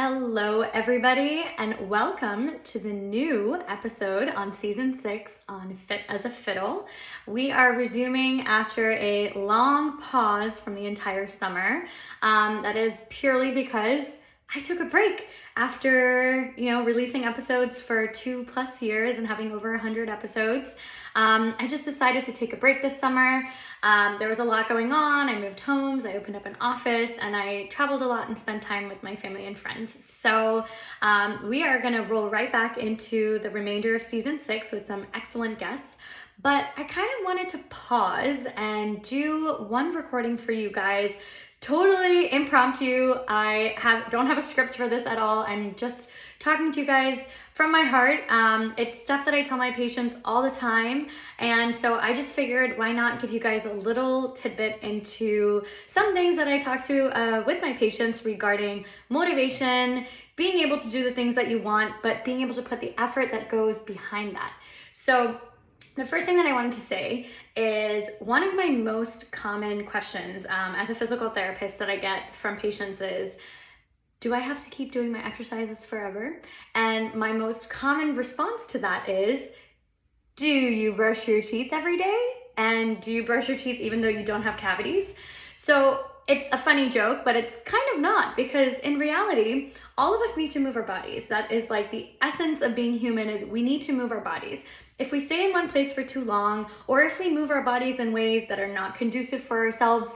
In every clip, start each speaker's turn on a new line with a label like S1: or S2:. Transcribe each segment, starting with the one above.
S1: Hello, everybody, and welcome to the new episode on season 6 on Fit As A Fiddle. We are resuming after a long pause from the entire summer. That is purely because I took a break after, releasing episodes for 2+ years and having over 100 episodes. I just decided to take a break this summer. There was a lot going on. I moved homes, I opened up an office, and I traveled a lot and spent time with my family and friends. So we are gonna roll right back into the remainder of season 6 with some excellent guests. But I kind of wanted to pause and do one recording for you guys. Totally impromptu. I don't have a script for this at all. I'm just talking to you guys from my heart. It's stuff that I tell my patients all the time. And so I just figured, why not give you guys a little tidbit into some things that I talk to with my patients regarding motivation, being able to do the things that you want, but being able to put the effort that goes behind that. So the first thing that I wanted to say is one of my most common questions as a physical therapist that I get from patients is, do I have to keep doing my exercises forever? And my most common response to that is, do you brush your teeth every day? And do you brush your teeth even though you don't have cavities? So it's a funny joke, but it's kind of not, because in reality, all of us need to move our bodies. That is like the essence of being human, is we need to move our bodies. If we stay in one place for too long, or if we move our bodies in ways that are not conducive for ourselves,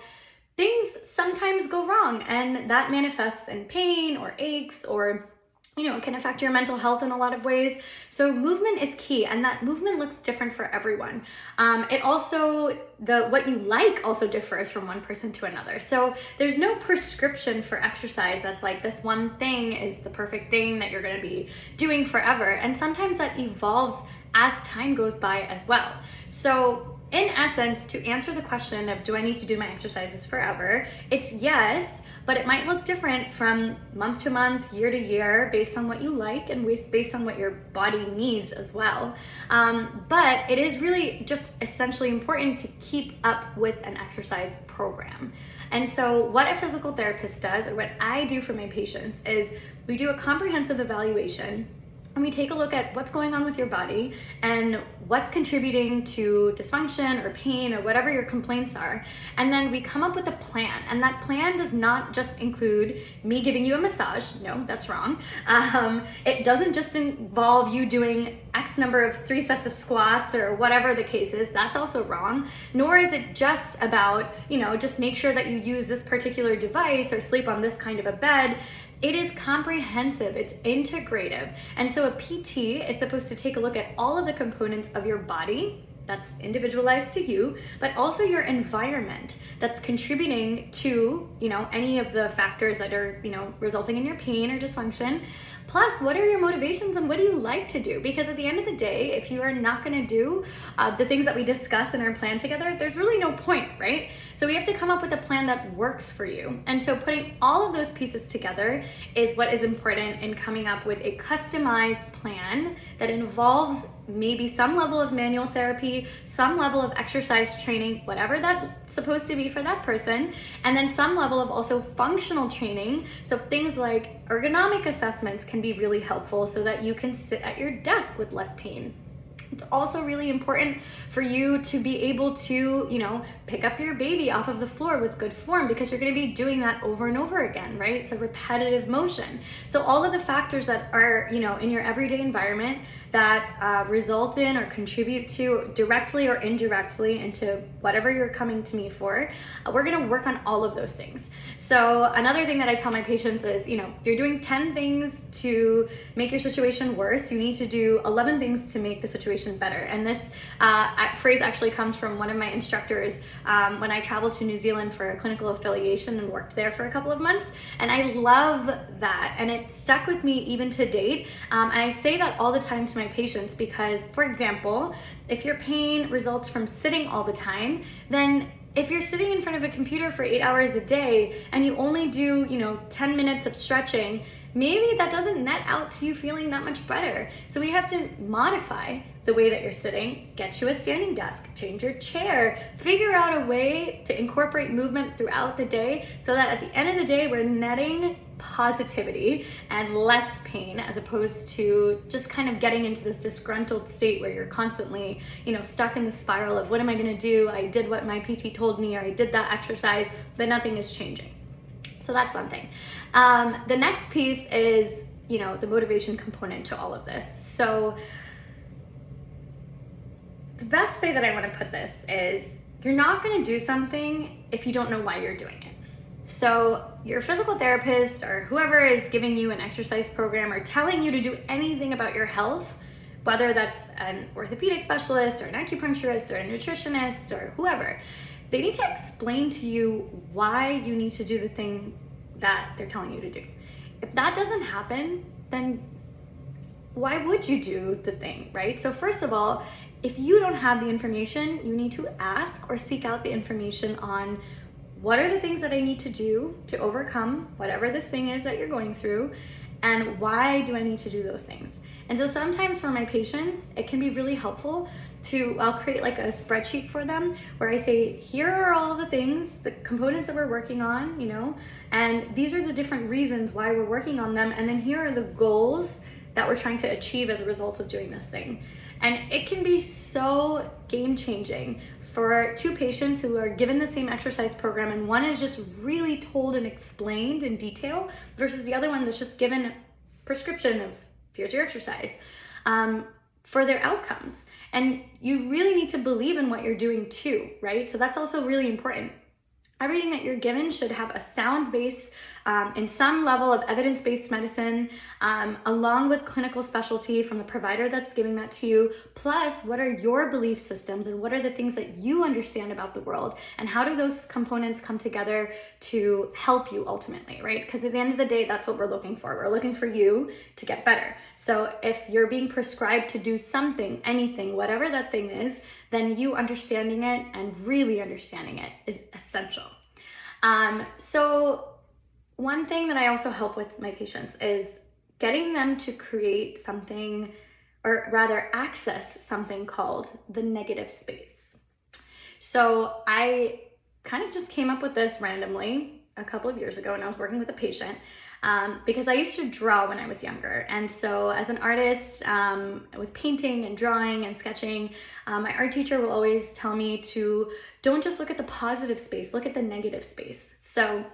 S1: things sometimes go wrong, and that manifests in pain or aches, or it can affect your mental health in a lot of ways. So movement is key, and that movement looks different for everyone. What you like also differs from one person to another. So there's no prescription for exercise that's like this one thing is the perfect thing that you're going to be doing forever. And sometimes that evolves as time goes by as well. So in essence, to answer the question of do I need to do my exercises forever, it's yes, but it might look different from month to month, year to year, based on what you like and based on what your body needs as well. But it is really just essentially important to keep up with an exercise program. And so what a physical therapist does, or what I do for my patients, is we do a comprehensive evaluation. And we take a look at what's going on with your body and what's contributing to dysfunction or pain or whatever your complaints are. And then we come up with a plan. And that plan does not just include me giving you a massage. No, that's wrong. It doesn't just involve you doing X number of 3 sets of squats or whatever the case is. That's also wrong. Nor is it just about, just make sure that you use this particular device or sleep on this kind of a bed. It is comprehensive, it's integrative. And so a PT is supposed to take a look at all of the components of your body that's individualized to you, but also your environment that's contributing to, any of the factors that are, resulting in your pain or dysfunction. Plus, what are your motivations and what do you like to do? Because at the end of the day, if you are not gonna do the things that we discuss in our plan together, there's really no point, right? So we have to come up with a plan that works for you. And so putting all of those pieces together is what is important in coming up with a customized plan that involves maybe some level of manual therapy, some level of exercise training, whatever that's supposed to be for that person, and then some level of also functional training. So things like ergonomic assessments can be really helpful so that you can sit at your desk with less pain. It's also really important for you to be able to, pick up your baby off of the floor with good form, because you're going to be doing that over and over again, right? It's a repetitive motion. So all of the factors that are, in your everyday environment that result in or contribute to directly or indirectly into whatever you're coming to me for, we're going to work on all of those things. So another thing that I tell my patients is, if you're doing 10 things to make your situation worse, you need to do 11 things to make the situation better. And this phrase actually comes from one of my instructors when I traveled to New Zealand for a clinical affiliation and worked there for a couple of months. And I love that. And it stuck with me even to date. And I say that all the time to my patients because, for example, if your pain results from sitting all the time, then if you're sitting in front of a computer for 8 hours a day and you only do, 10 minutes of stretching, maybe that doesn't net out to you feeling that much better. So we have to modify the way that you're sitting, get you a standing desk, change your chair, figure out a way to incorporate movement throughout the day so that at the end of the day, we're netting positivity and less pain, as opposed to just kind of getting into this disgruntled state where you're constantly, stuck in the spiral of what am I going to do? I did what my PT told me, or I did that exercise, but nothing is changing. So that's one thing. The next piece is, the motivation component to all of this. So the best way that I want to put this is, you're not going to do something if you don't know why you're doing it. So your physical therapist or whoever is giving you an exercise program or telling you to do anything about your health, whether that's an orthopedic specialist or an acupuncturist or a nutritionist or whoever, they need to explain to you why you need to do the thing that they're telling you to do. If that doesn't happen, then why would you do the thing, right? So first of all, if you don't have the information, you need to ask or seek out the information on what are the things that I need to do to overcome whatever this thing is that you're going through, and why do I need to do those things? And so sometimes for my patients, it can be really helpful I'll create like a spreadsheet for them where I say, here are all the things, the components that we're working on, and these are the different reasons why we're working on them. And then here are the goals that we're trying to achieve as a result of doing this thing. And it can be so game changing for two patients who are given the same exercise program, and one is just really told and explained in detail versus the other one that's just given a prescription of here's your exercise, for their outcomes. And you really need to believe in what you're doing too, right? So that's also really important. Everything that you're given should have a sound base in some level of evidence-based medicine, along with clinical specialty from the provider that's giving that to you. Plus, what are your belief systems and what are the things that you understand about the world, and how do those components come together to help you ultimately, right? Because at the end of the day, that's what we're looking for. We're looking for you to get better. So if you're being prescribed to do something, anything, whatever that thing is, then you understanding it and really understanding it is essential. So one thing that I also help with my patients is getting them to create something, or rather access something called the negative space. So I kind of just came up with this randomly a couple of years ago when I was working with a patient, because I used to draw when I was younger. And so as an artist, with painting and drawing and sketching, my art teacher will always tell me to don't just look at the positive space, look at the negative space. So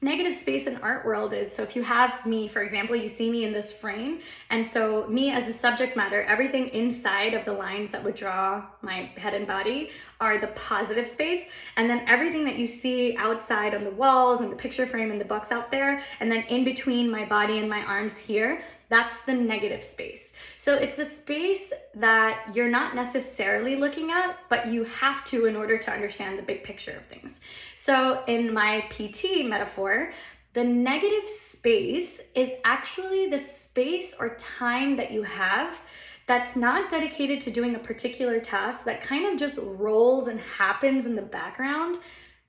S1: negative space in art world is, so if you have me, for example, you see me in this frame, and so me as a subject matter, everything inside of the lines that would draw my head and body are the positive space, and then everything that you see outside on the walls and the picture frame and the books out there, and then in between my body and my arms here, that's the negative space. So it's the space that you're not necessarily looking at, but you have to in order to understand the big picture of things. So in my PT metaphor, the negative space is actually the space or time that you have that's not dedicated to doing a particular task, that kind of just rolls and happens in the background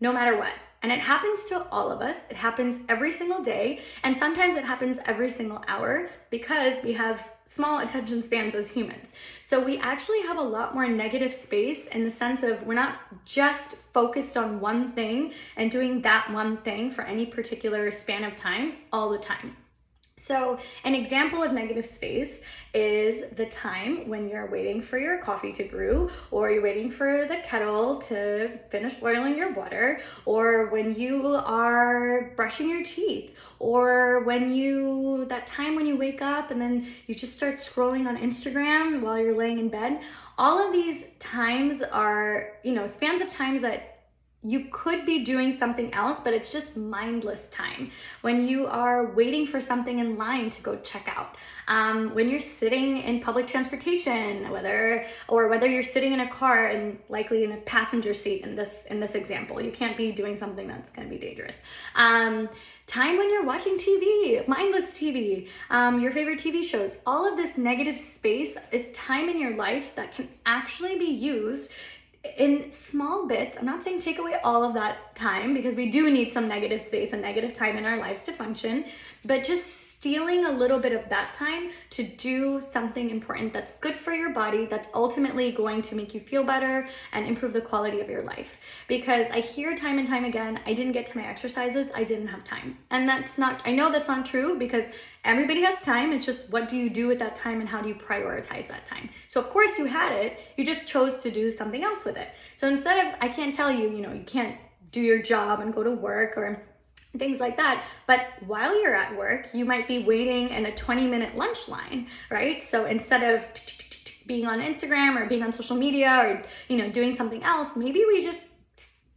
S1: no matter what. And it happens to all of us. It happens every single day. And sometimes it happens every single hour because we have small attention spans as humans. So we actually have a lot more negative space in the sense of we're not just focused on one thing and doing that one thing for any particular span of time all the time. So an example of negative space is the time when you're waiting for your coffee to brew, or you're waiting for the kettle to finish boiling your water, or when you are brushing your teeth, or that time when you wake up and then you just start scrolling on Instagram while you're laying in bed. All of these times are, spans of times that you could be doing something else, but it's just mindless time. When you are waiting for something in line to go check out, when you're sitting in public transportation, whether you're sitting in a car and likely in a passenger seat in this example, you can't be doing something that's going to be dangerous. Time when you're watching TV, mindless TV, your favorite TV shows. All of this negative space is time in your life that can actually be used in small bits. I'm not saying take away all of that time, because we do need some negative space and negative time in our lives to function, but just stealing a little bit of that time to do something important that's good for your body, that's ultimately going to make you feel better and improve the quality of your life. Because I hear time and time again, I didn't get to my exercises, I didn't have time. And I know that's not true, because everybody has time. It's just, what do you do with that time and how do you prioritize that time? So of course you had it, you just chose to do something else with it. So instead of, I can't tell you, you can't do your job and go to work or things like that. But while you're at work, you might be waiting in a 20-minute lunch line, right? So instead of being on Instagram or being on social media or, doing something else, maybe we just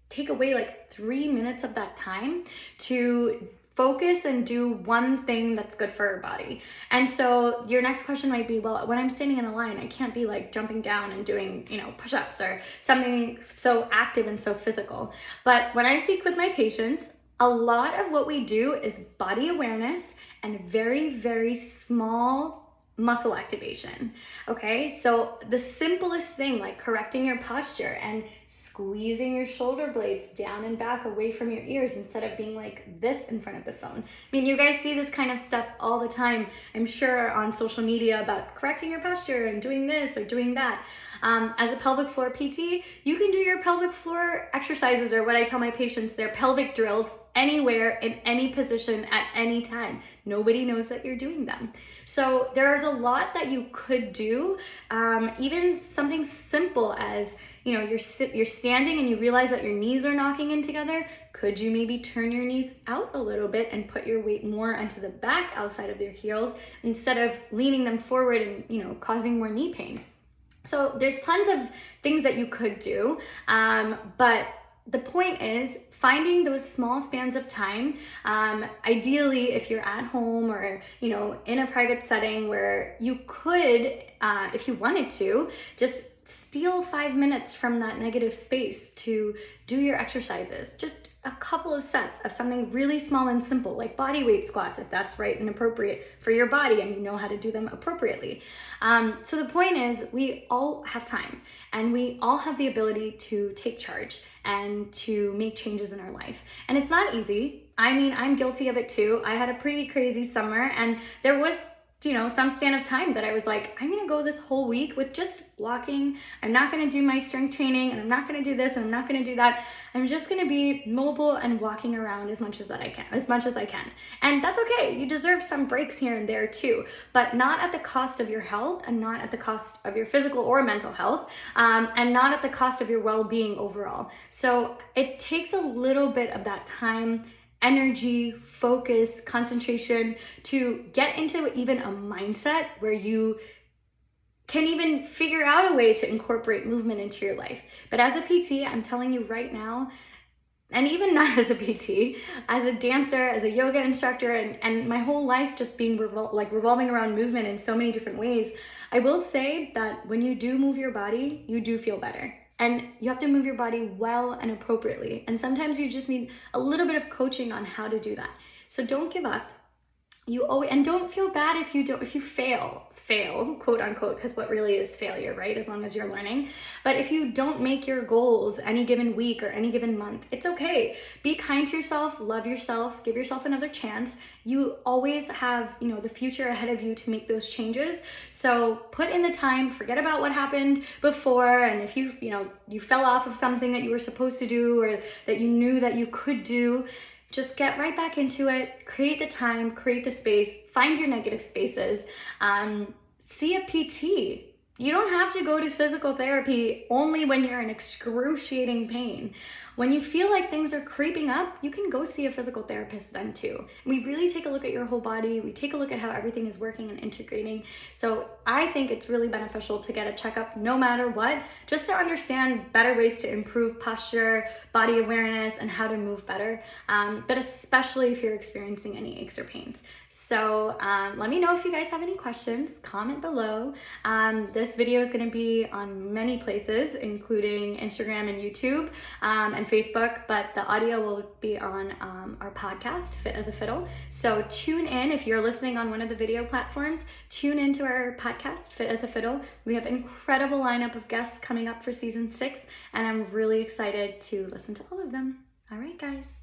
S1: take away like 3 minutes of that time to focus and do one thing that's good for our body. And so your next question might be, well, when I'm standing in a line, I can't be like jumping down and doing, push-ups or something so active and so physical. But when I speak with my patients, a lot of what we do is body awareness and very, very small muscle activation. Okay, so the simplest thing, like correcting your posture and squeezing your shoulder blades down and back away from your ears instead of being like this in front of the phone. I mean, you guys see this kind of stuff all the time, I'm sure, on social media about correcting your posture and doing this or doing that. As a pelvic floor PT, you can do your pelvic floor exercises, or what I tell my patients, they're pelvic drills, anywhere, in any position, at any time. Nobody knows that you're doing them. So there's a lot that you could do. Even something simple as, you're standing and you realize that your knees are knocking in together. Could you maybe turn your knees out a little bit and put your weight more onto the back outside of your heels instead of leaning them forward and, causing more knee pain? So there's tons of things that you could do. But the point is, finding those small spans of time, ideally if you're at home or, in a private setting where you could, if you wanted to, just steal 5 minutes from that negative space to do your exercises. Just a couple of sets of something really small and simple, like body weight squats, if that's right and appropriate for your body and you know how to do them appropriately. So the point is, we all have time and we all have the ability to take charge and to make changes in our life. And it's not easy. I mean, I'm guilty of it too. I had a pretty crazy summer, and there was some span of time that I was like, I'm gonna go this whole week with just walking. I'm not gonna do my strength training, and I'm not gonna do this, and I'm not gonna do that. I'm just gonna be mobile and walking around as much as I can. And that's okay. You deserve some breaks here and there too, but not at the cost of your health, and not at the cost of your physical or mental health, and not at the cost of your well-being overall. So it takes a little bit of that time, energy, focus, concentration to get into even a mindset where you can even figure out a way to incorporate movement into your life. But as a PT, I'm telling you right now, and even not as a PT, as a dancer, as a yoga instructor, and my whole life just being revolving around movement in so many different ways, I will say that when you do move your body, you do feel better. And you have to move your body well and appropriately. And sometimes you just need a little bit of coaching on how to do that. So don't give up. And don't feel bad if you fail, quote unquote, because what really is failure, right? As long as you're learning. But if you don't make your goals any given week or any given month, it's okay. Be kind to yourself, love yourself, give yourself another chance. You always have, the future ahead of you to make those changes. So put in the time, forget about what happened before. And if you fell off of something that you were supposed to do or that you knew that you could do, just get right back into it, create the time, create the space, find your negative spaces, see a PT. You don't have to go to physical therapy only when you're in excruciating pain. When you feel like things are creeping up, you can go see a physical therapist then too. We really take a look at your whole body. We take a look at how everything is working and integrating. So I think it's really beneficial to get a checkup no matter what, just to understand better ways to improve posture, body awareness, and how to move better, but especially if you're experiencing any aches or pains. So let me know if you guys have any questions, comment below. This video is gonna be on many places, including Instagram and YouTube, and Facebook, but the audio will be on our podcast, Fit As A Fiddle. So tune in. If you're listening on one of the video platforms, tune into our podcast, Fit As A Fiddle. We have an incredible lineup of guests coming up for season 6, and I'm really excited to listen to all of them. All right, guys.